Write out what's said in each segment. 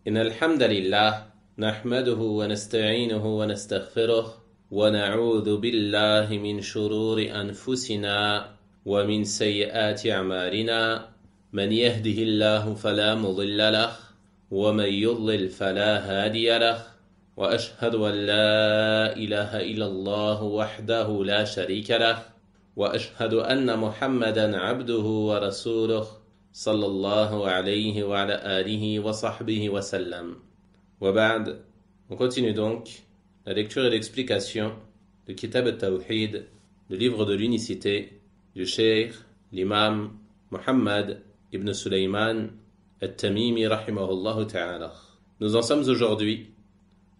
إن الحمد لله نحمده ونستعينه ونستغفره ونعوذ بالله من شرور أنفسنا ومن سيئات أعمالنا من يهده الله فلا مضل له ومن يضلل فلا هادي له وأشهد أن لا إله إلا الله وحده لا شريك له وأشهد أن محمدا عبده ورسوله صلى الله عليه وعلى آله وصحبه وسلم. وبعد, on continue donc la lecture et l'explication de Kitab al-Tawhid, le livre de l'unicité du Cheikh, l'imam Muhammad ibn Sulaiman al-Tamimi rahimahullah ta'ala. Nous en sommes aujourd'hui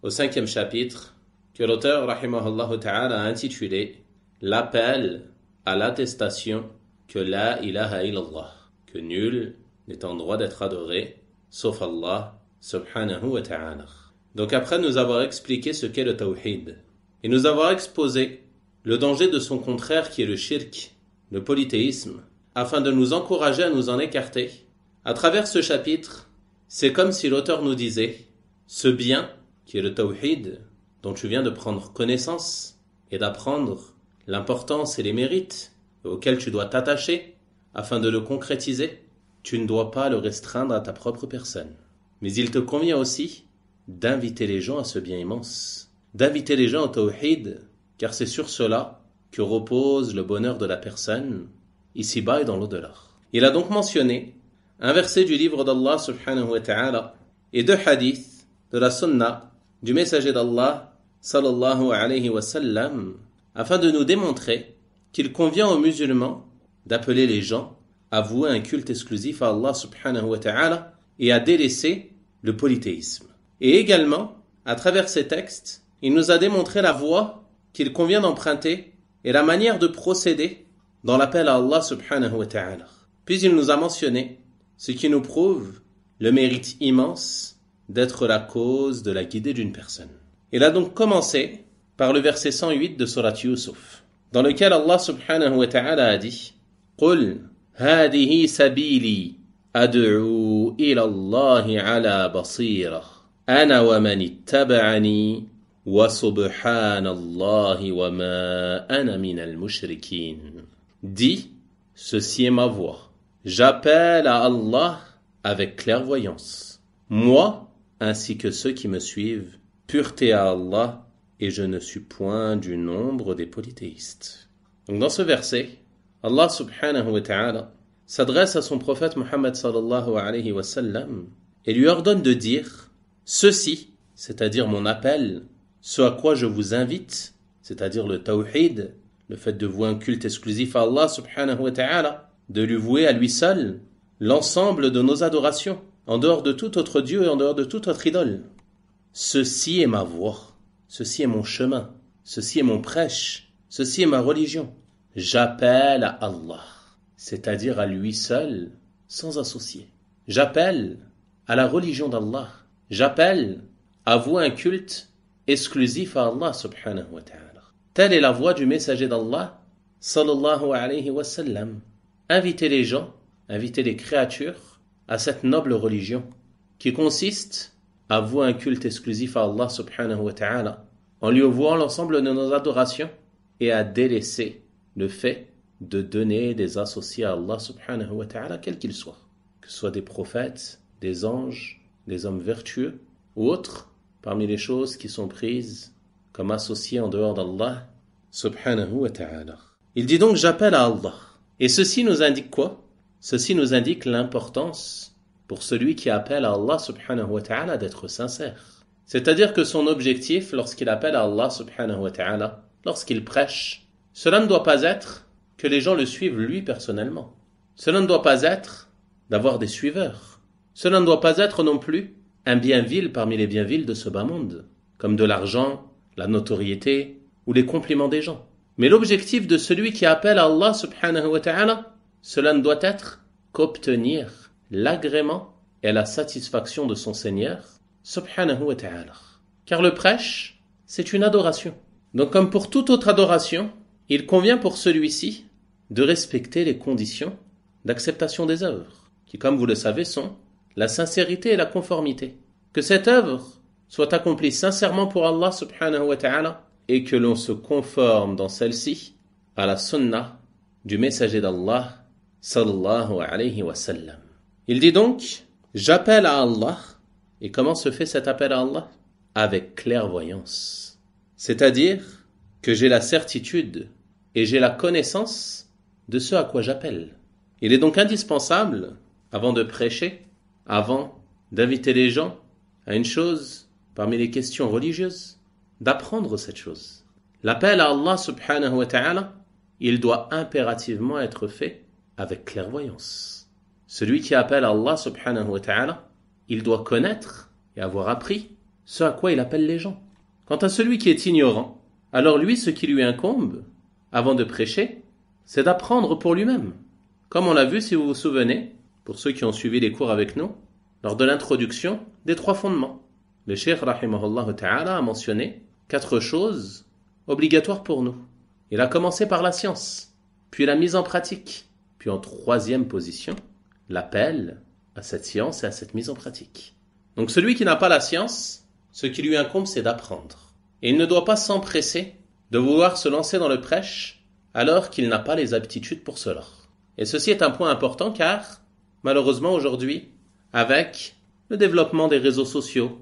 au 5e chapitre que l'auteur rahimahullah ta'ala a intitulé L'appel à l'attestation que la ilaha illallah, que nul n'est en droit d'être adoré sauf Allah subhanahu wa ta'ala. Donc après nous avoir expliqué ce qu'est le tawhid et nous avoir exposé le danger de son contraire qui est le shirk, le polythéisme, afin de nous encourager à nous en écarter, à travers ce chapitre, c'est comme si l'auteur nous disait ce bien qui est le tawhid dont tu viens de prendre connaissance et d'apprendre l'importance et les mérites auxquels tu dois t'attacher afin de le concrétiser, tu ne dois pas le restreindre à ta propre personne. Mais il te convient aussi d'inviter les gens à ce bien immense, d'inviter les gens au tawhid, car c'est sur cela que repose le bonheur de la personne, ici-bas et dans l'au-delà. Il a donc mentionné un verset du livre d'Allah subhanahu wa ta'ala et deux hadiths de la sunna du messager d'Allah sallallahu alayhi wa sallam, afin de nous démontrer qu'il convient aux musulmans d'appeler les gens à vouer un culte exclusif à Allah subhanahu wa ta'ala et à délaisser le polythéisme. Et également, à travers ces textes, il nous a démontré la voie qu'il convient d'emprunter et la manière de procéder dans l'appel à Allah subhanahu wa ta'ala. Puis il nous a mentionné ce qui nous prouve le mérite immense d'être la cause de la guidée d'une personne. Il a donc commencé par le verset 108 de Surat Yusuf, dans lequel Allah subhanahu wa ta'ala a dit قل هذه سبيلي أدعو إلى الله على بصيرة أنا ومن اتبعني وسبحان الله وما أنا من المشركين. Dis, ceci est ma voie. J'appelle à Allah avec clairvoyance. Moi, ainsi que ceux qui me suivent, pureté à Allah, et je ne suis point du nombre des polythéistes. Donc dans ce verset, Allah subhanahu wa ta'ala s'adresse à son prophète Muhammad sallallahu alayhi wa sallam et lui ordonne de dire ceci, c'est-à-dire mon appel, ce à quoi je vous invite, c'est-à-dire le tawhid, le fait de vouer un culte exclusif à Allah subhanahu wa ta'ala, de lui vouer à lui seul l'ensemble de nos adorations, en dehors de tout autre Dieu et en dehors de toute autre idole. Ceci est ma voie, ceci est mon chemin, ceci est mon prêche, ceci est ma religion. J'appelle à Allah, c'est-à-dire à lui seul, sans associé. J'appelle à la religion d'Allah. J'appelle à vouer un culte exclusif à Allah subhanahu wa ta'ala. Telle est la voie du messager d'Allah sallallahu alayhi wa sallam. Inviter les gens, inviter les créatures à cette noble religion qui consiste à vouer un culte exclusif à Allah subhanahu wa ta'ala en lui vouant l'ensemble de nos adorations et à délaisser le fait de donner des associés à Allah subhanahu wa ta'ala, quels qu'ils soient, que ce soit des prophètes, des anges, des hommes vertueux ou autres, parmi les choses qui sont prises comme associés en dehors d'Allah subhanahu wa ta'ala. Il dit donc j'appelle à Allah. Et ceci nous indique quoi? Ceci nous indique l'importance pour celui qui appelle à Allah subhanahu wa ta'ala d'être sincère. C'est-à-dire que son objectif lorsqu'il appelle à Allah subhanahu wa ta'ala, lorsqu'il prêche, cela ne doit pas être que les gens le suivent lui personnellement. Cela ne doit pas être d'avoir des suiveurs. Cela ne doit pas être non plus un bien vil parmi les biens vils de ce bas monde, comme de l'argent, la notoriété ou les compliments des gens. Mais l'objectif de celui qui appelle à Allah subhanahu wa ta'ala, cela ne doit être qu'obtenir l'agrément et la satisfaction de son Seigneur subhanahu wa ta'ala. Car le prêche, c'est une adoration. Donc comme pour toute autre adoration, il convient pour celui-ci de respecter les conditions d'acceptation des œuvres, qui, comme vous le savez, sont la sincérité et la conformité. que cette œuvre soit accomplie sincèrement pour Allah subhanahu wa ta'ala et que l'on se conforme dans celle-ci à la sunna du messager d'Allah sallallahu alayhi wa sallam. Il dit donc, j'appelle à Allah. Et comment se fait cet appel à Allah? Avec clairvoyance. C'est-à-dire que j'ai la certitude et j'ai la connaissance de ce à quoi j'appelle. Il est donc indispensable, avant de prêcher, avant d'inviter les gens à une chose parmi les questions religieuses, d'apprendre cette chose. L'appel à Allah subhanahu wa ta'ala, il doit impérativement être fait avec clairvoyance. Celui qui appelle à Allah subhanahu wa ta'ala, il doit connaître et avoir appris ce à quoi il appelle les gens. Quant à celui qui est ignorant, alors lui, ce qui lui incombe, avant de prêcher, c'est d'apprendre pour lui-même. Comme on l'a vu, si vous vous souvenez, pour ceux qui ont suivi les cours avec nous, lors de l'introduction des 3 fondements. Le Cheikh rahimahullah ta'ala a mentionné 4 choses obligatoires pour nous. Il a commencé par la science, puis la mise en pratique, puis en 3e position, l'appel à cette science et à cette mise en pratique. Donc celui qui n'a pas la science, ce qui lui incombe, c'est d'apprendre. Et il ne doit pas s'empresser de vouloir se lancer dans le prêche alors qu'il n'a pas les aptitudes pour cela. Et ceci est un point important car, malheureusement aujourd'hui, avec le développement des réseaux sociaux,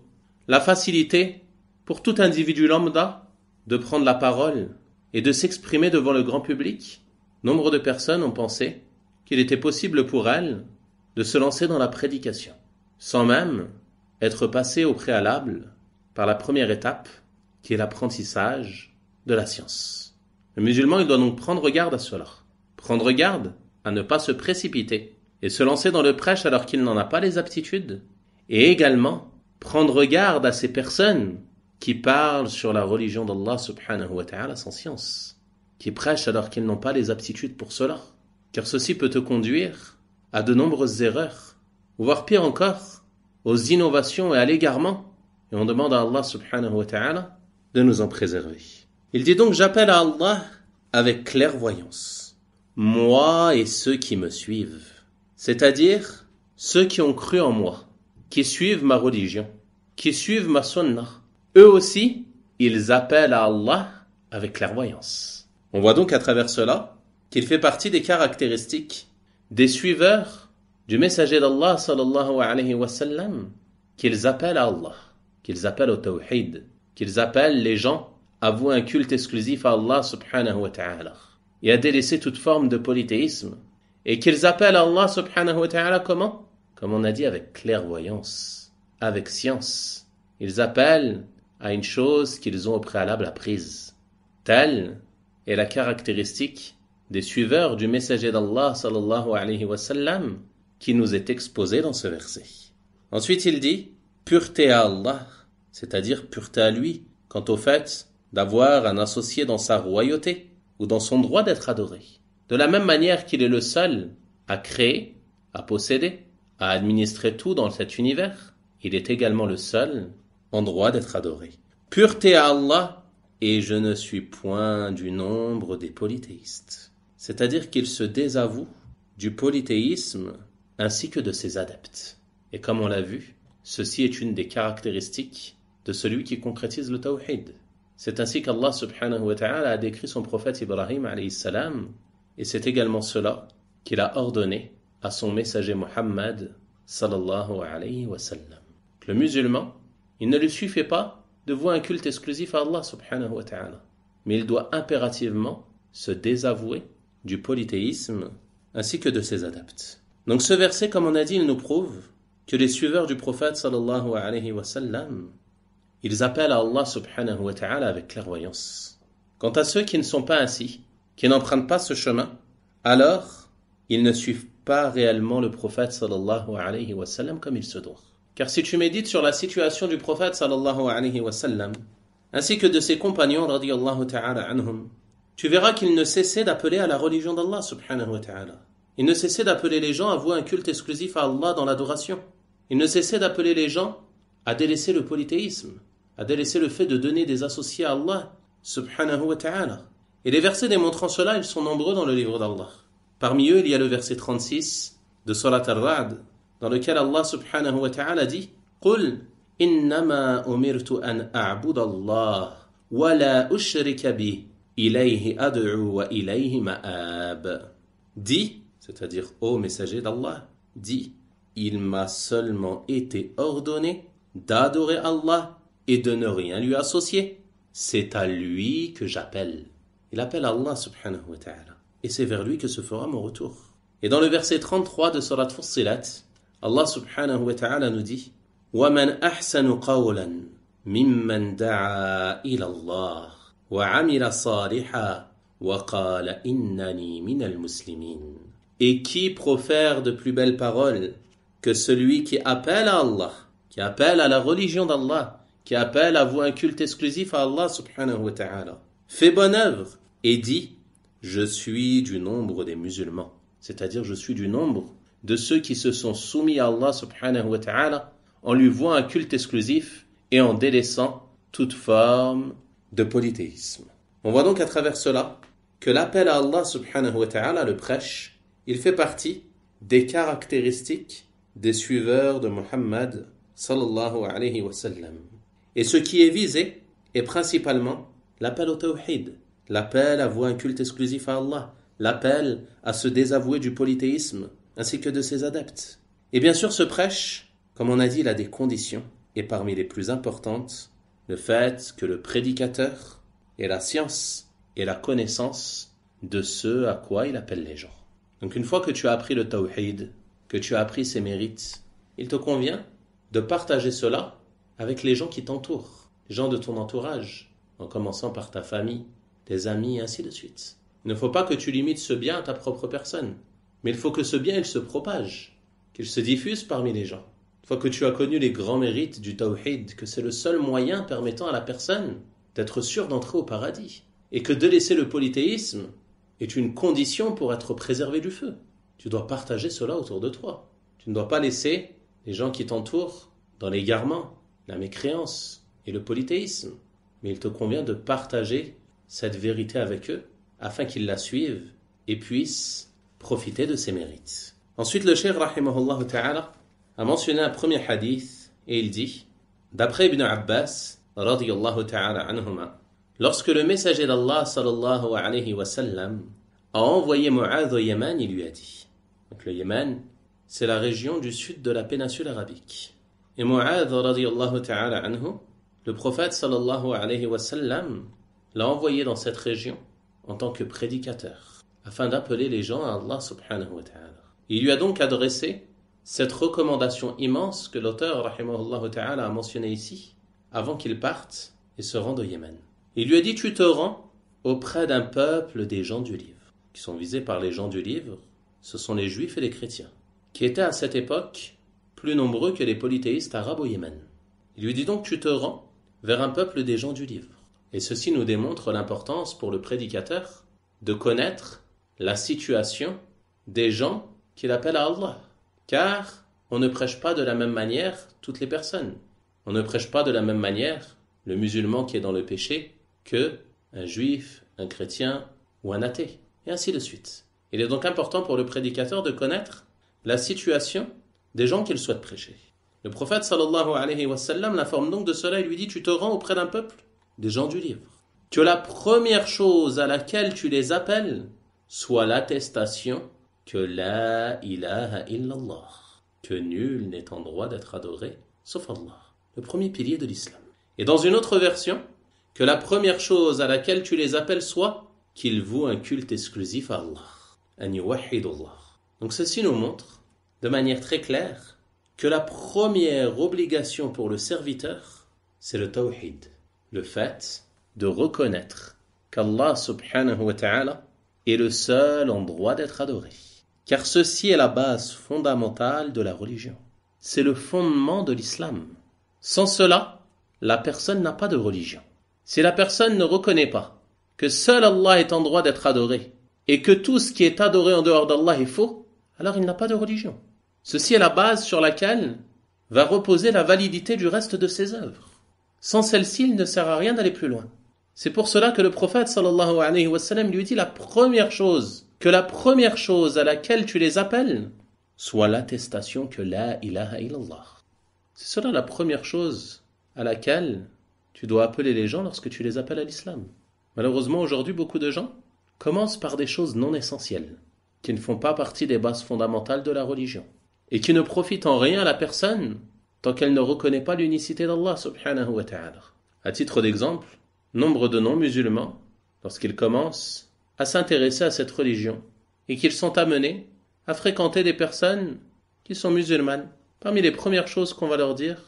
la facilité pour tout individu lambda de prendre la parole et de s'exprimer devant le grand public, nombre de personnes ont pensé qu'il était possible pour elles de se lancer dans la prédication, sans même être passé au préalable par la première étape, qui est l'apprentissage de la science. Le musulman, il doit donc prendre garde à cela. Prendre garde à ne pas se précipiter et se lancer dans le prêche alors qu'il n'en a pas les aptitudes, et également prendre garde à ces personnes qui parlent sur la religion d'Allah subhanahu wa ta'ala sans science, qui prêchent alors qu'ils n'ont pas les aptitudes pour cela, car ceci peut te conduire à de nombreuses erreurs, voire pire encore, aux innovations et à l'égarement, et on demande à Allah subhanahu wa ta'ala de nous en préserver. Il dit donc, j'appelle à Allah avec clairvoyance, moi et ceux qui me suivent, c'est-à-dire ceux qui ont cru en moi, qui suivent ma religion, qui suivent ma sunnah. Eux aussi, ils appellent à Allah avec clairvoyance. On voit donc à travers cela qu'il fait partie des caractéristiques des suiveurs du messager d'Allah sallallahu alayhi wa sallam, qu'ils appellent à Allah, qu'ils appellent au tawhid, qu'ils appellent les gens à vouer un culte exclusif à Allah subhanahu wa ta'ala et à délaisser toute forme de polythéisme, et qu'ils appellent à Allah subhanahu wa ta'ala comment? Comme on a dit, avec clairvoyance, avec science. Ils appellent à une chose qu'ils ont au préalable apprise. Telle est la caractéristique des suiveurs du messager d'Allah sallallahu alayhi wa sallam qui nous est exposé dans ce verset. Ensuite il dit pureté à Allah, c'est-à-dire pureté à lui quant au fait d'avoir un associé dans sa royauté ou dans son droit d'être adoré. De la même manière qu'il est le seul à créer, à posséder, à administrer tout dans cet univers, il est également le seul en droit d'être adoré. Pureté à Allah, et je ne suis point du nombre des polythéistes. C'est-à-dire qu'il se désavoue du polythéisme ainsi que de ses adeptes. Et comme on l'a vu, ceci est une des caractéristiques de celui qui concrétise le tawhid. C'est ainsi qu'Allah subhanahu wa ta'ala a décrit son prophète Ibrahim alayhi salam, et c'est également cela qu'il a ordonné à son messager Muhammad sallallahu alayhi wa sallam. Le musulman, il ne lui suffit pas de vouer un culte exclusif à Allah subhanahu wa ta'ala, mais il doit impérativement se désavouer du polythéisme ainsi que de ses adeptes. Donc ce verset, comme on a dit, il nous prouve que les suiveurs du prophète sallallahu alayhi wa sallam, ils appellent à Allah subhanahu wa ta'ala avec clairvoyance. Quant à ceux qui ne sont pas ainsi, qui n'empruntent pas ce chemin, alors ils ne suivent pas réellement le prophète sallallahu alayhi wa sallam comme il se doit. Car si tu médites sur la situation du prophète sallallahu alayhi wa sallam, ainsi que de ses compagnons radiyallahu ta'ala anhum, tu verras qu'ils ne cessaient d'appeler à la religion d'Allah subhanahu wa ta'ala. Ils ne cessaient d'appeler les gens à vouer un culte exclusif à Allah dans l'adoration. Ils ne cessaient d'appeler les gens à délaisser le polythéisme, à délaisser le fait de donner des associés à Allah subhanahu wa ta'ala. Et les versets démontrant cela, ils sont nombreux dans le livre d'Allah. Parmi eux, il y a le verset 36 de Surat Al-Ra'd, dans lequel Allah subhanahu wa ta'ala dit « Qul إنما أمرت أن أعبد الله ولا أشرك به إليه أدعو وإليه مآب. Dis, c'est-à-dire ô messager d'Allah, dis, il m'a seulement été ordonné d'adorer Allah et de ne rien lui associer. C'est à lui que j'appelle. Il appelle Allah subhanahu wa ta'ala. Et c'est vers lui que se fera mon retour. Et dans le verset 33 de Surat Fussilat, Allah subhanahu wa ta'ala nous dit وَمَنْ أَحْسَنُ قَوْلًا مِمَّنْ دَعَا إِلَى اللَّهِ وَعَمِلَ صَالِحًا وَقَالَ إِنَّنِي مِنَ الْمُسْلِمِينَ. Et qui profère de plus belles paroles que celui qui appelle à Allah, qui appelle à la religion d'Allah, qui appelle à vouer un culte exclusif à Allah subhanahu wa ta'ala, fait bonne œuvre et dit « Je suis du nombre des musulmans », c'est-à-dire je suis du nombre de ceux qui se sont soumis à Allah subhanahu wa ta'ala en lui vouant un culte exclusif et en délaissant toute forme de polythéisme. On voit donc à travers cela que l'appel à Allah subhanahu wa ta'ala, le prêche, il fait partie des caractéristiques des suiveurs de Muhammad sallallahu alayhi wa sallam. Et ce qui est visé est principalement l'appel au tawhid, l'appel à vouer un culte exclusif à Allah, l'appel à se désavouer du polythéisme, ainsi que de ses adeptes. Et bien sûr, ce prêche, comme on a dit, il a des conditions, et parmi les plus importantes, le fait que le prédicateur ait la science et la connaissance de ce à quoi il appelle les gens. Donc une fois que tu as appris le tawhid, que tu as appris ses mérites, il te convient de partager cela avec les gens qui t'entourent, les gens de ton entourage, en commençant par ta famille, tes amis, et ainsi de suite. Il ne faut pas que tu limites ce bien à ta propre personne, mais il faut que ce bien il se propage, qu'il se diffuse parmi les gens. Une fois que tu as connu les grands mérites du tawhid, que c'est le seul moyen permettant à la personne d'être sûre d'entrer au paradis, et que de laisser le polythéisme est une condition pour être préservé du feu. Tu dois partager cela autour de toi. Tu ne dois pas laisser les gens qui t'entourent dans l'égarement, la mécréance et le polythéisme. Mais il te convient de partager cette vérité avec eux afin qu'ils la suivent et puissent profiter de ses mérites. Ensuite, le cheikh rahimahullah ta'ala a mentionné un premier hadith et il dit, d'après Ibn Abbas radiyallahu ta'ala anhuma, lorsque le messager d'Allah sallallahu alayhi wa sallam a envoyé Mu'adh au Yémen, il lui a dit. Donc le Yémen, c'est la région du sud de la péninsule arabique. Et Mu'adh radiyallahu ta'ala anhu, le prophète sallallahu alayhi wa sallam l'a envoyé dans cette région en tant que prédicateur, afin d'appeler les gens à Allah subhanahu wa ta'ala. Il lui a donc adressé cette recommandation immense que l'auteur rahimahullah ta'ala a mentionnée ici, avant qu'il parte et se rende au Yémen. Il lui a dit, tu te rends auprès d'un peuple des gens du livre. Qui sont visés par les gens du livre, ce sont les juifs et les chrétiens, qui étaient à cette époque plus nombreux que les polythéistes arabes au Yémen. Il lui dit donc, tu te rends vers un peuple des gens du livre. Et ceci nous démontre l'importance pour le prédicateur de connaître la situation des gens qu'il appelle à Allah. Car on ne prêche pas de la même manière toutes les personnes. On ne prêche pas de la même manière le musulman qui est dans le péché que un juif, un chrétien ou un athée, et ainsi de suite. Il est donc important pour le prédicateur de connaître la situation des gens qu'il souhaite prêcher. Le prophète sallallahu alayhi wa sallam l'informe donc de cela et lui dit, tu te rends auprès d'un peuple des gens du livre. Que la première chose à laquelle tu les appelles soit l'attestation que la ilaha illallah, que nul n'est en droit d'être adoré sauf Allah, le premier pilier de l'islam. Et dans une autre version, que la première chose à laquelle tu les appelles soit qu'ils vouent un culte exclusif à Allah. An yuwahhidullah. Donc ceci nous montre, de manière très claire, que la première obligation pour le serviteur, c'est le tawhid, le fait de reconnaître qu'Allah subhanahu wa ta'ala est le seul en droit d'être adoré. Car ceci est la base fondamentale de la religion. C'est le fondement de l'islam. Sans cela, la personne n'a pas de religion. Si la personne ne reconnaît pas que seul Allah est en droit d'être adoré et que tout ce qui est adoré en dehors d'Allah est faux, alors il n'a pas de religion. Ceci est la base sur laquelle va reposer la validité du reste de ses œuvres. Sans celle-ci, il ne sert à rien d'aller plus loin. C'est pour cela que le prophète sallallahu alayhi wa sallam lui dit la première chose à laquelle tu les appelles soit l'attestation que la ilaha illallah. C'est cela la première chose à laquelle tu dois appeler les gens lorsque tu les appelles à l'islam. Malheureusement, aujourd'hui, beaucoup de gens commencent par des choses non essentielles, qui ne font pas partie des bases fondamentales de la religion, et qui ne profitent en rien à la personne tant qu'elle ne reconnaît pas l'unicité d'Allah subhanahu wa ta'ala. À titre d'exemple, nombre de non-musulmans, lorsqu'ils commencent à s'intéresser à cette religion, et qu'ils sont amenés à fréquenter des personnes qui sont musulmanes, parmi les premières choses qu'on va leur dire,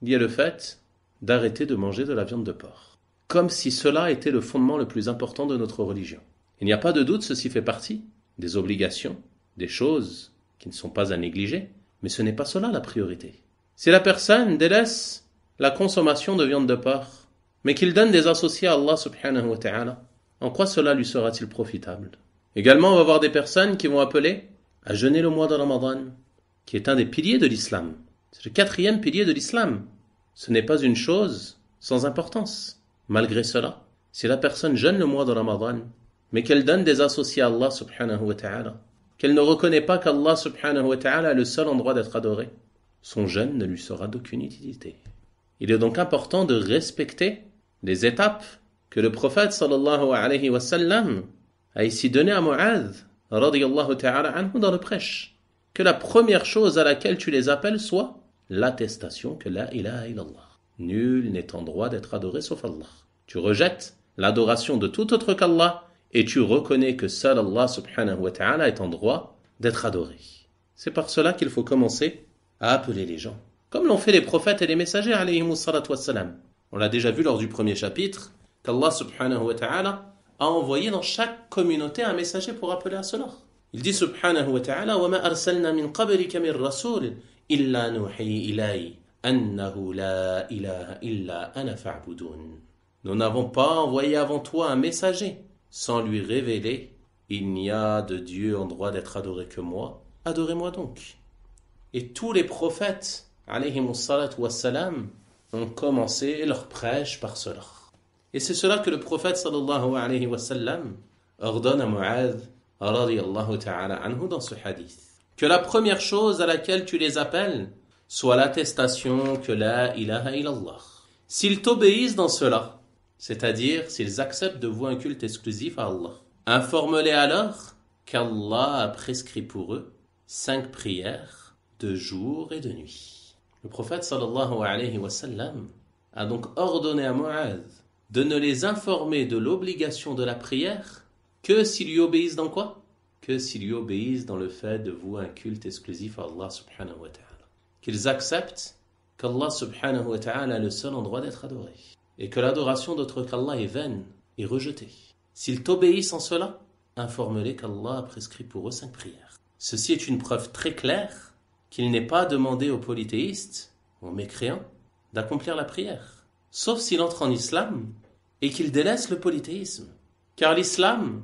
il y a le fait d'arrêter de manger de la viande de porc. Comme si cela était le fondement le plus important de notre religion. Il n'y a pas de doute, ceci fait partie des obligations, des choses qui ne sont pas à négliger, mais ce n'est pas cela la priorité. Si la personne délaisse la consommation de viande de porc, mais qu'il donne des associés à Allah subhanahu wa ta'ala, en quoi cela lui sera-t-il profitable? Également, on va voir des personnes qui vont appeler à jeûner le mois de Ramadan, qui est un des piliers de l'islam. C'est le 4e pilier de l'islam. Ce n'est pas une chose sans importance. Malgré cela, si la personne jeûne le mois de Ramadan, mais qu'elle donne des associés à Allah subhanahu wa ta'ala, qu'elle ne reconnaît pas qu'Allah subhanahu wa ta'ala est le seul endroit d'être adoré, son jeûne ne lui sera d'aucune utilité. Il est donc important de respecter les étapes que le prophète sallallahu alayhi wa sallam a ici donné à Mu'adh radiyallahu ta'ala anhu dans le prêche. Que la première chose à laquelle tu les appelles soit l'attestation que la ilaha illallah. Nul n'est en droit d'être adoré sauf Allah. Tu rejettes l'adoration de tout autre qu'Allah et tu reconnais que seul Allah subhanahu wa ta'ala est en droit d'être adoré. C'est par cela qu'il faut commencer à appeler les gens. Comme l'ont fait les prophètes et les messagers alayhimus salatu wassalam. On l'a déjà vu lors du premier chapitre qu'Allah subhanahu wa ta'ala a envoyé dans chaque communauté un messager pour appeler à cela. Il dit subhanahu wa ta'ala وَمَا أَرْسَلْنَا مِنْ قَبْلِكَ مِنْ رَسُولٍ إِلَّا نُوحِي إِلَيْهِ أَنَّهُ لَا إِلَهَ إِلَّا أَنَا فَاعْبُدُونِ. Nous n'avons pas envoyé avant toi un messager sans lui révéler il n'y a de Dieu en droit d'être adoré que moi, adorez-moi donc. Et tous les prophètes alayhimus salatu wassalam ont commencé leur prêche par cela. Et c'est cela que le prophète sallallahu alayhi wa sallam ordonne à Mu'adh radiyallahu ta'ala anhu dans ce hadith. Que la première chose à laquelle tu les appelles soit l'attestation que la ilaha illallah. S'ils t'obéissent dans cela, c'est-à-dire s'ils acceptent de vouer un culte exclusif à Allah, informe-les alors qu'Allah a prescrit pour eux 5 prières de jour et de nuit. Le prophète sallallahu alayhi wa sallam a donc ordonné à Mu'adh de ne les informer de l'obligation de la prière que s'ils lui obéissent dans quoi? Que s'ils lui obéissent dans le fait de vouer un culte exclusif à Allah subhanahu wa ta'ala. Qu'ils acceptent qu'Allah subhanahu wa ta'ala est le seul endroit d'être adoré. Et que l'adoration d'autre qu'Allah est vaine et rejetée. S'ils t'obéissent en cela, informe-les qu'Allah a prescrit pour eux 5 prières. Ceci est une preuve très claire qu'il n'est pas demandé aux polythéistes, aux mécréants, d'accomplir la prière. Sauf s'il entre en islam et qu'il délaisse le polythéisme. Car l'islam,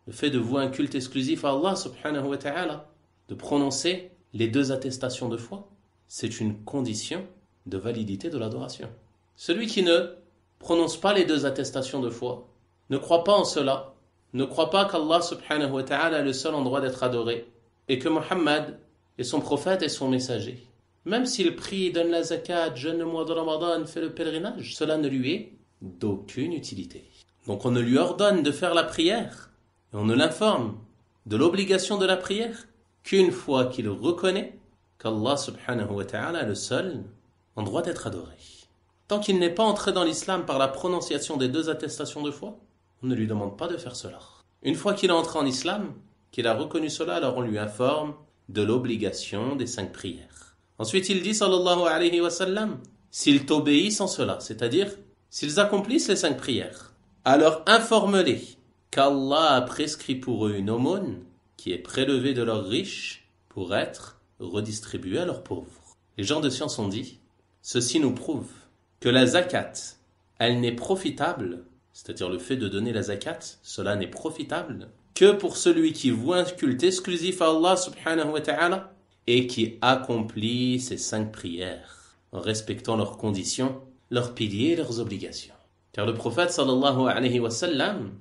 le fait de vouer un culte exclusif à Allah subhanahu wa ta'ala, de prononcer les 2 attestations de foi, c'est une condition de validité de l'adoration. Celui qui ne prononce pas les 2 attestations de foi, ne croit pas en cela, ne croit pas qu'Allah subhanahu wa ta'ala est le seul endroit d'être adoré, et que Muhammad est son prophète et son messager. Même s'il prie, donne la zakat, jeûne le mois de Ramadan, fait le pèlerinage, cela ne lui est d'aucune utilité. Donc on ne lui ordonne de faire la prière, et on ne l'informe de l'obligation de la prière qu'une fois qu'il reconnaît qu'Allah subhanahu wa ta'ala est le seul en droit d'être adoré. Tant qu'il n'est pas entré dans l'islam par la prononciation des 2 attestations de foi, on ne lui demande pas de faire cela. Une fois qu'il est entré en islam, qu'il a reconnu cela, alors on lui informe de l'obligation des 5 prières. Ensuite il dit sallallahu alayhi wa sallam, s'ils t'obéissent en cela, c'est-à-dire s'ils accomplissent les 5 prières, alors informe-les qu'Allah a prescrit pour eux une aumône qui est prélevée de leurs riches pour être redistribuée à leurs pauvres. Les gens de science ont dit, ceci nous prouve que la zakat, elle n'est profitable, c'est-à-dire le fait de donner la zakat, cela n'est profitable que pour celui qui voue un culte exclusif à Allah subhanahu wa ta'ala et qui accomplit ces 5 prières en respectant leurs conditions, leurs piliers et leurs obligations. Car le prophète sallallahu alayhi wa sallam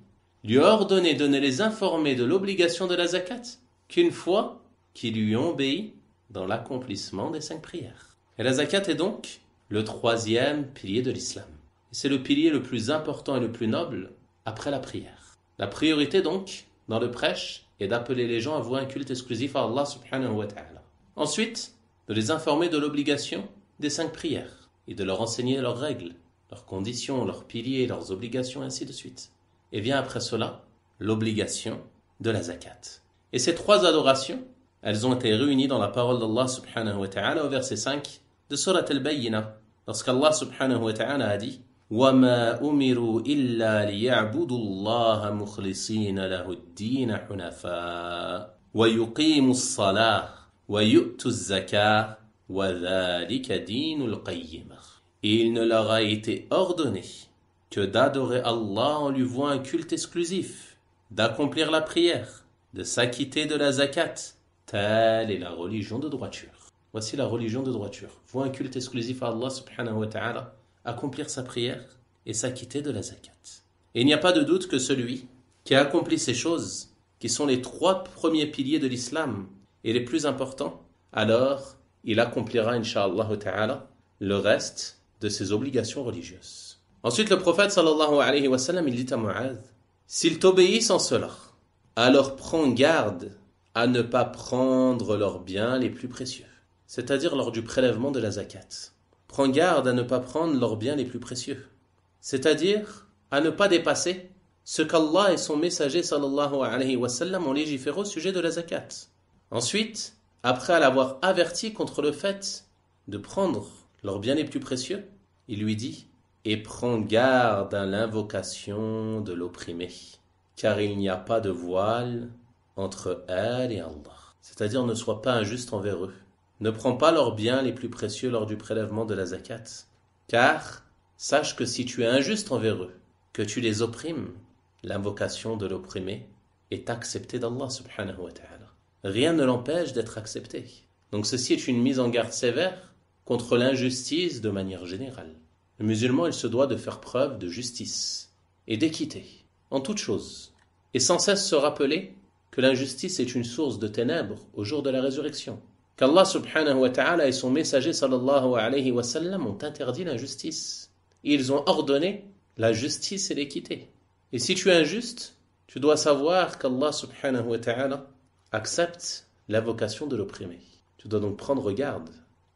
lui a ordonné de ne les informer de l'obligation de la zakat qu'une fois qu'ils lui ont obéi dans l'accomplissement des 5 prières. Et la zakat est donc le troisième pilier de l'islam. C'est le pilier le plus important et le plus noble après la prière. La priorité donc, dans le prêche, est d'appeler les gens à vouer un culte exclusif à Allah subhanahu wa ta'ala. Ensuite, de les informer de l'obligation des 5 prières et de leur enseigner leurs règles, leurs conditions, leurs piliers, leurs obligations, ainsi de suite. Et vient après cela, l'obligation de la zakat. Et ces 3 adorations, elles ont été réunies dans la parole d'Allah subhanahu wa ta'ala au verset 5 de Surat Al-Bayyinah, lorsqu'Allah subhanahu wa ta'ala a dit وَمَا أُمِرُوا إِلَّا لِيَعْبُدُوا اللَّهَ مُخْلِصِينَ لَهُ الدِّينَ حُنَفَاءَ وَيُقِيمُوا الصَّلَاةَ وَيُؤْتُوا الزَّكَاةَ وَذَلِكَ دِينُ الْقَيِّمَةِ. Et il ne leur a été ordonné que d'adorer Allah en lui vouant un culte exclusif, d'accomplir la prière, de s'acquitter de la zakat. Telle est la religion de droiture. Voici la religion de droiture. Vouer un culte exclusif à Allah subhanahu wa ta'ala, accomplir sa prière et s'acquitter de la zakat. Et il n'y a pas de doute que celui qui a accompli ces choses, qui sont les 3 premiers piliers de l'islam et les plus importants, alors il accomplira, incha'Allah ta'ala, le reste de ses obligations religieuses. Ensuite, le prophète sallallahu alayhi wa sallam, il dit à Mu'adh, s'ils t'obéissent en cela, alors prends garde à ne pas prendre leurs biens les plus précieux, c'est-à-dire lors du prélèvement de la zakat. Prends garde à ne pas prendre leurs biens les plus précieux, c'est-à-dire à ne pas dépasser ce qu'Allah et son messager sallallahu alayhi wa sallam ont légiféré au sujet de la zakat. Ensuite, après l'avoir averti contre le fait de prendre leurs biens les plus précieux, il lui dit « Et prends garde à l'invocation de l'opprimé, car il n'y a pas de voile entre elle et Allah. » C'est-à-dire ne sois pas injuste envers eux. Ne prends pas leurs biens les plus précieux lors du prélèvement de la zakat, car sache que si tu es injuste envers eux, que tu les opprimes, l'invocation de l'opprimé est acceptée d'Allah subhanahu wa ta'ala. Rien ne l'empêche d'être accepté. Donc ceci est une mise en garde sévère contre l'injustice de manière générale. Le musulman, il se doit de faire preuve de justice et d'équité en toutes choses, et sans cesse se rappeler que l'injustice est une source de ténèbres au jour de la résurrection. Qu'Allah subhanahu wa ta'ala et son messager sallallahu alayhi wa sallam ont interdit l'injustice. Et ils ont ordonné la justice et l'équité. Et si tu es injuste, tu dois savoir qu'Allah subhanahu wa ta'ala accepte l'invocation de l'opprimé. Tu dois donc prendre garde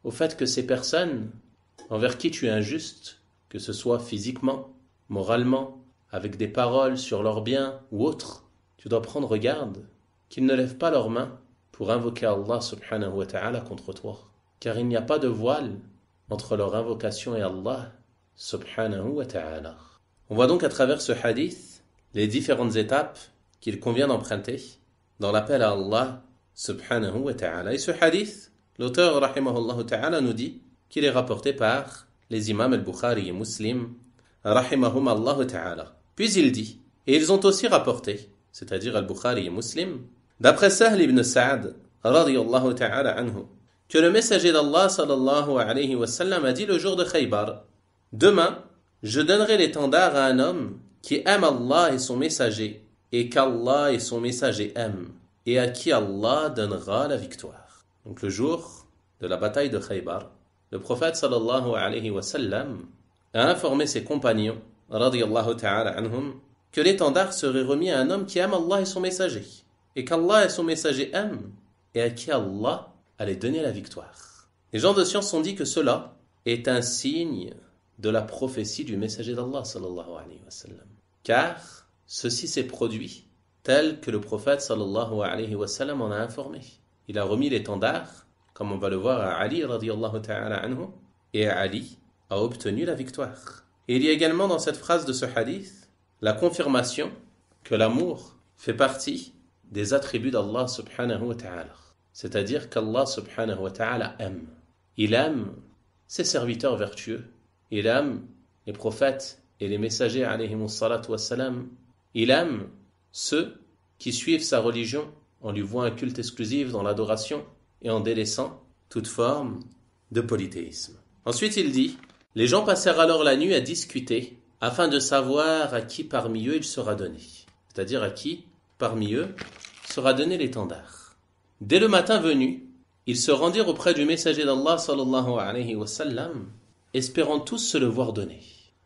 au fait que ces personnes envers qui tu es injuste, que ce soit physiquement, moralement, avec des paroles sur leurs biens ou autres, tu dois prendre garde qu'ils ne lèvent pas leurs mains pour invoquer Allah subhanahu wa ta'ala contre toi. Car il n'y a pas de voile entre leur invocation et Allah subhanahu wa ta'ala. On voit donc à travers ce hadith les différentes étapes qu'il convient d'emprunter dans l'appel à Allah subhanahu wa ta'ala. Et ce hadith, l'auteur rahimahullah ta'ala nous dit qu'il est rapporté par les imams al-Bukhari et Muslim rahimahum Allah ta'ala. Puis il dit, et ils ont aussi rapporté, c'est-à-dire al-Bukhari et Muslim, d'après Sahl ibn Sa'd, radiyallahu ta'ala anhu, que le messager d'Allah sallallahu alayhi wa sallam a dit le jour de Khaybar, demain, je donnerai l'étendard à un homme qui aime Allah et son messager, et qu'Allah et son messager aiment, et à qui Allah donnera la victoire. Donc le jour de la bataille de Khaybar, le prophète sallallahu alayhi wa sallam a informé ses compagnons, radiyallahu ta'ala anhum, que l'étendard serait remis à un homme qui aime Allah et son messager, et qu'Allah et son messager aiment, et à qui Allah allait donner la victoire. Les gens de science ont dit que cela est un signe de la prophétie du messager d'Allah sallallahu alayhi wa sallam. Car ceci s'est produit tel que le prophète sallallahu alayhi wa sallam en a informé. Il a remis l'étendard, comme on va le voir à Ali radiyallahu ta'ala anhu, et Ali a obtenu la victoire. Et il y a également dans cette phrase de ce hadith la confirmation que l'amour fait partie des attributs d'Allah subhanahu wa ta'ala. C'est-à-dire qu'Allah subhanahu wa ta'ala aime. Il aime ses serviteurs vertueux. Il aime les prophètes et les messagers alayhimus salatu wassalam. Il aime ceux qui suivent sa religion en lui vouant un culte exclusif dans l'adoration et en délaissant toute forme de polythéisme. Ensuite il dit, les gens passèrent alors la nuit à discuter afin de savoir à qui parmi eux il sera donné. C'est-à-dire à qui parmi eux sera donné l'étendard. Dès le matin venu, ils se rendirent auprès du messager d'Allah sallallahu alayhi wa sallam, espérant tous se le voir donner.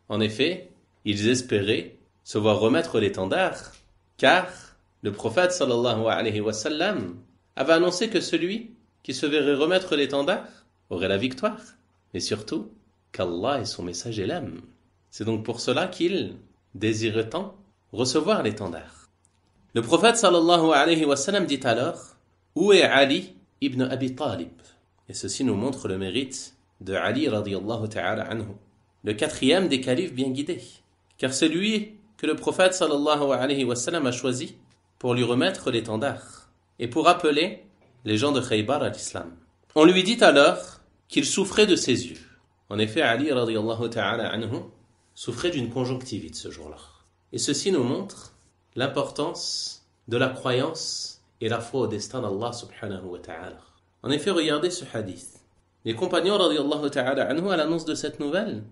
En effet, ils espéraient se voir remettre l'étendard, car le prophète sallallahu alayhi wa sallam avait annoncé que celui qui se verrait remettre l'étendard aurait la victoire, mais surtout qu'Allah et son messager l'aiment. C'est donc pour cela qu'ils désiraient tant recevoir l'étendard. Le prophète sallallahu alayhi wa sallam dit alors: où est Ali ibn Abi Talib? Et ceci nous montre le mérite de Ali radiyallahu ta'ala anhu, le quatrième des califes bien guidés, car c'est lui que le prophète sallallahu alayhi wa sallam a choisi pour lui remettre l'étendard et pour appeler les gens de Khaybar à l'islam. On lui dit alors qu'il souffrait de ses yeux. En effet, Ali radiyallahu ta'ala anhu souffrait d'une conjonctivite ce jour-là. Et ceci nous montre l'importance de la croyance et la foi au destin d'Allah subhanahu wa ta'ala. En effet, regardez ce hadith. Les compagnons radiyallahu ta'ala anhu, à l'annonce de cette nouvelle,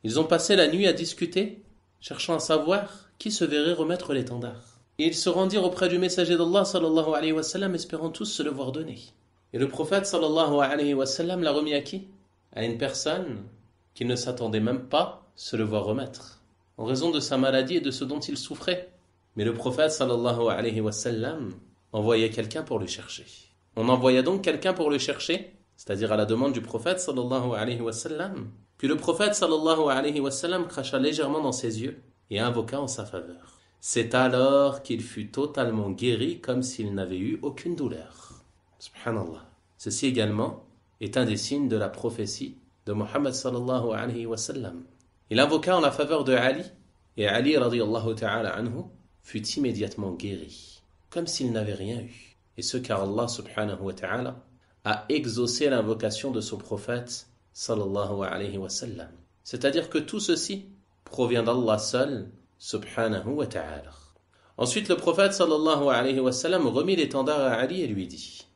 ils ont passé la nuit à discuter, cherchant à savoir qui se verrait remettre l'étendard. Et ils se rendirent auprès du messager d'Allah sallallahu alayhi wa sallam, espérant tous se le voir donner. Et le prophète sallallahu alayhi wa sallam l'a remis à qui? À une personne qui ne s'attendait même pas se le voir remettre, en raison de sa maladie et de ce dont il souffrait. Mais le prophète sallallahu alayhi wa sallam envoyait quelqu'un pour le chercher. On envoya donc quelqu'un pour le chercher, c'est-à-dire à la demande du prophète sallallahu alayhi wa sallam. Puis le prophète sallallahu alayhi wa sallam cracha légèrement dans ses yeux et invoqua en sa faveur. C'est alors qu'il fut totalement guéri comme s'il n'avait eu aucune douleur. Subhanallah. Ceci également est un des signes de la prophétie de Muhammad sallallahu alayhi wa sallam. Il invoqua en la faveur de Ali, et Ali radiyallahu ta'ala anhu fut immédiatement guéri, comme s'il n'avait rien eu. Et ce car Allah subhanahu wa ta'ala a exaucé l'invocation de son prophète sallallahu alayhi wa sallam. C'est-à-dire que tout ceci provient d'Allah seul subhanahu wa ta'ala. Ensuite le prophète sallallahu alayhi wa sallam remit l'étendard à Ali et lui dit: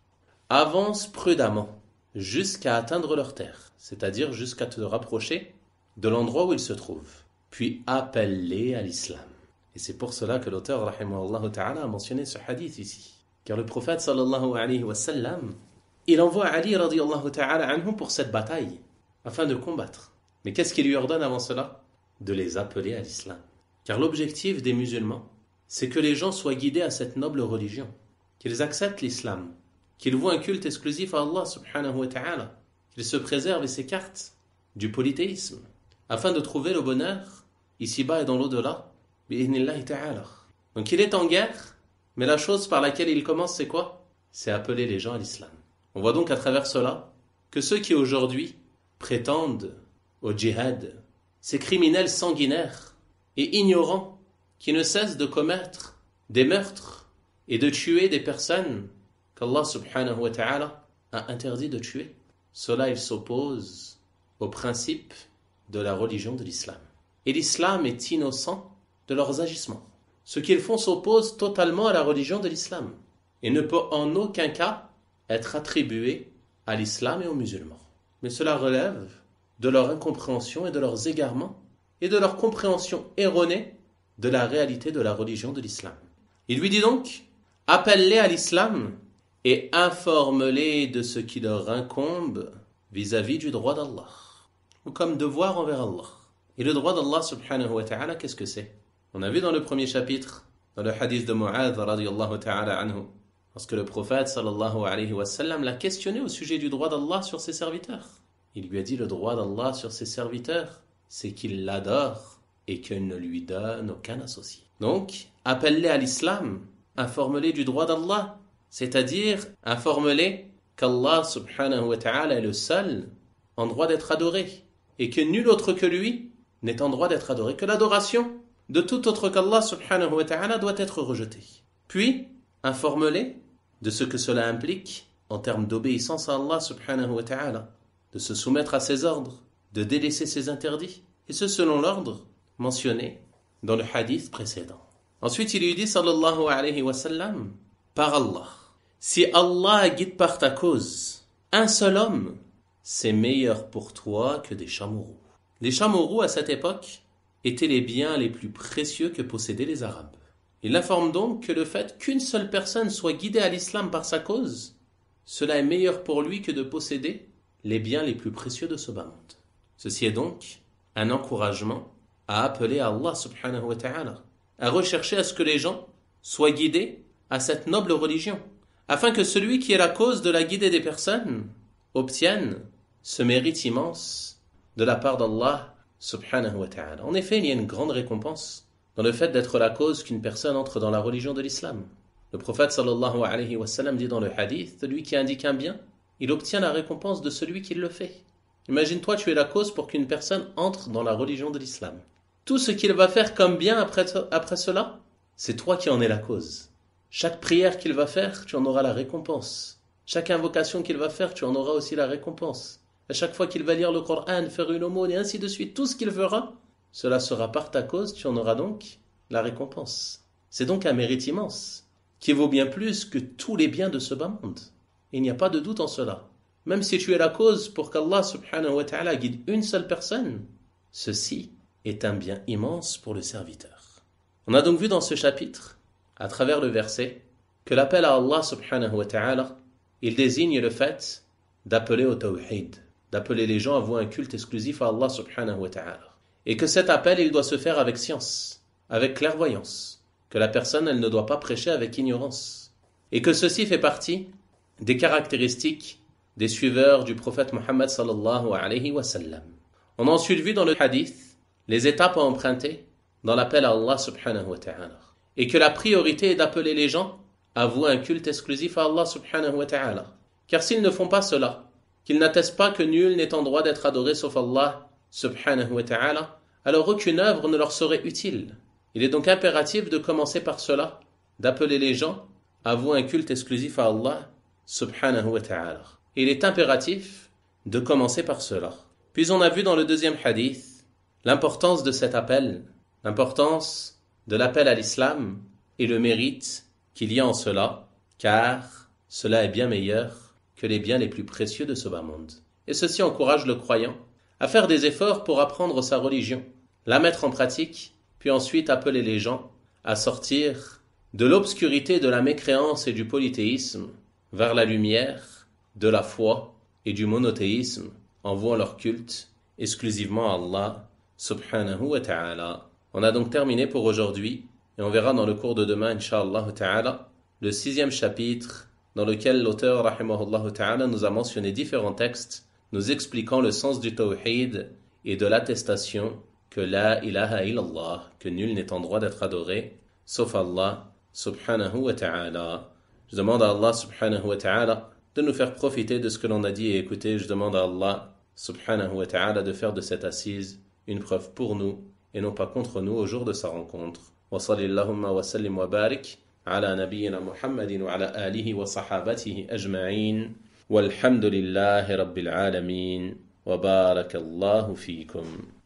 avance prudemment jusqu'à atteindre leur terre, c'est-à-dire jusqu'à te rapprocher de l'endroit où ils se trouvent, puis appelle-les à l'islam. Et c'est pour cela que l'auteur rahimahullah ta'ala a mentionné ce hadith ici, car le prophète sallallahu alayhi wa sallam, il envoie Ali radiyallahu ta'ala anhu pour cette bataille afin de combattre. Mais qu'est-ce qu'il lui ordonne avant cela? De les appeler à l'islam. Car l'objectif des musulmans, c'est que les gens soient guidés à cette noble religion, qu'ils acceptent l'islam, qu'ils voient un culte exclusif à Allah subhanahu wa ta'ala, qu'ils se préservent et s'écartent du polythéisme, afin de trouver le bonheur ici-bas et dans l'au-delà, bi'idhnillahi ta'ala. Donc il est en guerre, mais la chose par laquelle il commence, c'est quoi? C'est appeler les gens à l'islam. On voit donc à travers cela que ceux qui aujourd'hui prétendent au djihad, ces criminels sanguinaires et ignorants qui ne cessent de commettre des meurtres et de tuer des personnes qu'Allah subhanahu wa ta'ala a interdit de tuer, cela il s'oppose au principe de la religion de l'islam. Et l'islam est innocent de leurs agissements. Ce qu'ils font s'oppose totalement à la religion de l'islam et ne peut en aucun cas être attribué à l'islam et aux musulmans. Mais cela relève de leur incompréhension et de leurs égarements et de leur compréhension erronée de la réalité de la religion de l'islam. Il lui dit donc: appelle-les à l'islam et informe-les de ce qui leur incombe vis-à-vis du droit d'Allah, ou comme devoir envers Allah. Et le droit d'Allah subhanahu wa ta'ala, qu'est-ce que c'est? On a vu dans le premier chapitre, dans le hadith de Mu'adh radiyallahu ta'ala anhu, lorsque le prophète sallallahu alayhi wa sallam l'a questionné au sujet du droit d'Allah sur ses serviteurs. Il lui a dit: le droit d'Allah sur ses serviteurs, c'est qu'il l'adore et qu'il ne lui donne aucun associé. Donc, appelle-les à l'islam, informe-les du droit d'Allah, c'est-à-dire informe-les qu'Allah subhanahu wa ta'ala est le seul en droit d'être adoré et que nul autre que lui n'est en droit d'être adoré, que l'adoration de tout autre qu'Allah subhanahu wa ta'ala doit être rejetée. Puis, informe-les de ce que cela implique en termes d'obéissance à Allah subhanahu wa ta'ala, de se soumettre à ses ordres, de délaisser ses interdits, et ce selon l'ordre mentionné dans le hadith précédent. Ensuite, il lui dit sallallahu alayhi wa sallam: par Allah, si Allah guide par ta cause un seul homme, c'est meilleur pour toi que des chameaux. Les chameaux à cette époque étaient les biens les plus précieux que possédaient les Arabes. Il informe donc que le fait qu'une seule personne soit guidée à l'islam par sa cause cela est meilleur pour lui que de posséder les biens les plus précieux de ce bas monde. Ceci est donc un encouragement à appeler à Allah subhanahu wa ta'ala, à rechercher à ce que les gens soient guidés à cette noble religion, afin que celui qui est la cause de la guidée des personnes obtienne ce mérite immense de la part d'Allah subhanahu wa ta'ala. En effet, il y a une grande récompense dans le fait d'être la cause qu'une personne entre dans la religion de l'islam. Le prophète sallallahu alayhi wa sallam dit dans le hadith, celui qui indique un bien, il obtient la récompense de celui qui le fait. Imagine-toi, tu es la cause pour qu'une personne entre dans la religion de l'islam. Tout ce qu'il va faire comme bien après cela, c'est toi qui en es la cause. Chaque prière qu'il va faire, tu en auras la récompense. Chaque invocation qu'il va faire, tu en auras aussi la récompense. À chaque fois qu'il va lire le Coran, faire une aumône et ainsi de suite, tout ce qu'il fera, cela sera par ta cause, tu en auras donc la récompense. C'est donc un mérite immense, qui vaut bien plus que tous les biens de ce bas monde. Il n'y a pas de doute en cela. Même si tu es la cause pour qu'Allah subhanahu wa ta'ala guide une seule personne, ceci est un bien immense pour le serviteur. On a donc vu dans ce chapitre, à travers le verset, que l'appel à Allah subhanahu wa ta'ala, il désigne le fait d'appeler au tawhid, d'appeler les gens à vouer un culte exclusif à Allah subhanahu wa ta'ala. Et que cet appel, il doit se faire avec science, avec clairvoyance, que la personne, elle ne doit pas prêcher avec ignorance. Et que ceci fait partie des caractéristiques des suiveurs du prophète Mohammed sallallahu alayhi wa sallam. On a ensuite vu dans le hadith les étapes à emprunter dans l'appel à Allah subhanahu wa ta'ala. Et que la priorité est d'appeler les gens à vouer un culte exclusif à Allah subhanahu wa ta'ala. Car s'ils ne font pas cela, qu'ils n'attestent pas que nul n'est en droit d'être adoré sauf Allah subhanahu wa ta'ala, alors aucune œuvre ne leur serait utile. Il est donc impératif de commencer par cela, d'appeler les gens à vouer un culte exclusif à Allah subhanahu wa ta'ala. Il est impératif de commencer par cela. Puis on a vu dans le deuxième hadith l'importance de cet appel, l'importance de l'appel à l'islam et le mérite qu'il y a en cela, car cela est bien meilleur que les biens les plus précieux de ce bas monde. Et ceci encourage le croyant à faire des efforts pour apprendre sa religion, la mettre en pratique, puis ensuite appeler les gens à sortir de l'obscurité de la mécréance et du polythéisme vers la lumière de la foi et du monothéisme en vouant leur culte exclusivement à Allah subhanahu wa ta'ala. On a donc terminé pour aujourd'hui et on verra dans le cours de demain, incha'Allah ta'ala, le 6e chapitre dans lequel l'auteur rahimahullah ta'ala nous a mentionné différents textes nous expliquant le sens du tawhid et de l'attestation que la ilaha illallah, que nul n'est en droit d'être adoré sauf Allah subhanahu wa ta'ala. Je demande à Allah subhanahu wa ta'ala de nous faire profiter de ce que l'on a dit et écouté. Je demande à Allah subhanahu wa ta'ala de faire de cette assise une preuve pour nous et non pas contre nous au jour de sa rencontre. Wa sallallahu wa sallim wa barik ala nabiyyina Muhammadin wa ala alihi wa sahabatihi ajma'in. Walhamdulillahi rabbil alamin. Wa barakallahu fikum.